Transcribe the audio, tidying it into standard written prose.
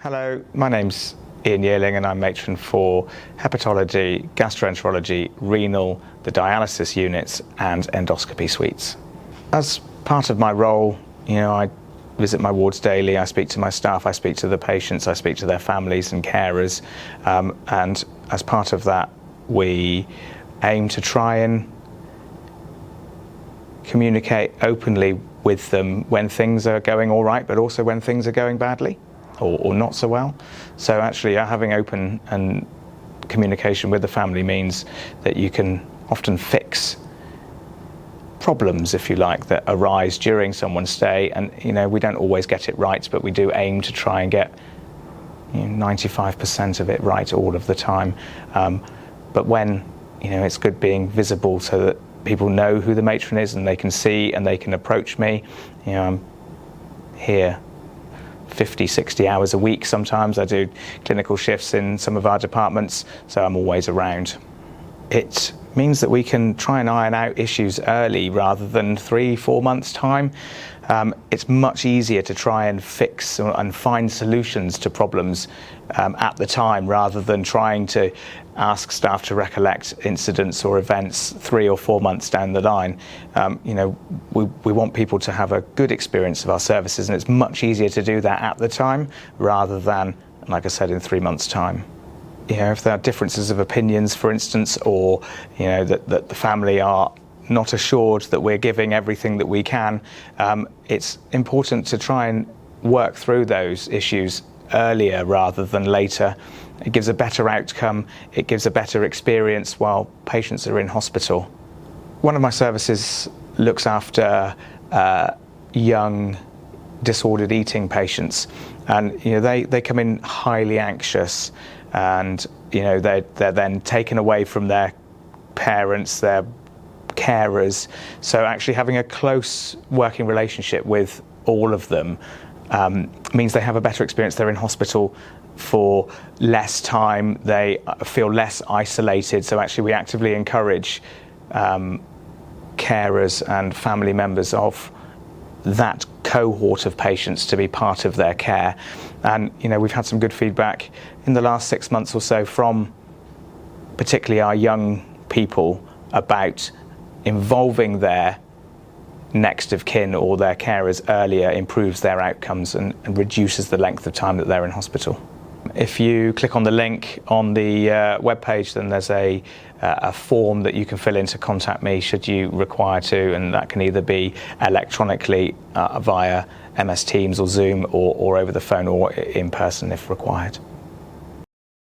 Hello, my name's Iain Yearling and I'm matron for hepatology, gastroenterology, renal, the dialysis units and endoscopy suites. As part of my role, I visit my wards daily, I speak to my staff, I speak to the patients, I speak to their families and carers, and as part of that we aim to try and communicate openly with them when things are going all right, but also when things are going badly or not so well. So actually having open and communication with the family means that you can often fix problems, if you like, that arise during someone's stay. And we don't always get it right, but we do aim to try and get 95% of it right all of the time. But when it's good being visible so that people know who the matron is and they can see and they can approach me. I'm here 50, 60 hours a week sometimes. I do clinical shifts in some of our departments, so I'm always around. It means that we can try and iron out issues early rather than 3-4 months' time. It's much easier to try and fix and find solutions to problems at the time rather than trying to ask staff to recollect incidents or events 3 or 4 months down the line. We want people to have a good experience of our services, and it's much easier to do that at the time rather than, like I said, in 3 months' time. If there are differences of opinions, for instance, or that the family are not assured that we're giving everything that we can, it's important to try and work through those issues earlier rather than later. It gives a better outcome, it gives a better experience while patients are in hospital. One of my services looks after young disordered eating patients, and they come in highly anxious, and they're then taken away from their parents, their carers. So actually having a close working relationship with all of them means they have a better experience. They're in hospital for less time, they feel less isolated. So actually we actively encourage carers and family members of that cohort of patients to be part of their care. And we've had some good feedback in the last 6 months or so from particularly our young people about involving their next of kin or their carers earlier improves their outcomes and reduces the length of time that they're in hospital. If you click on the link on the webpage, then there's a form that you can fill in to contact me should you require to, and that can either be electronically via MS Teams or Zoom, or over the phone, or in person if required.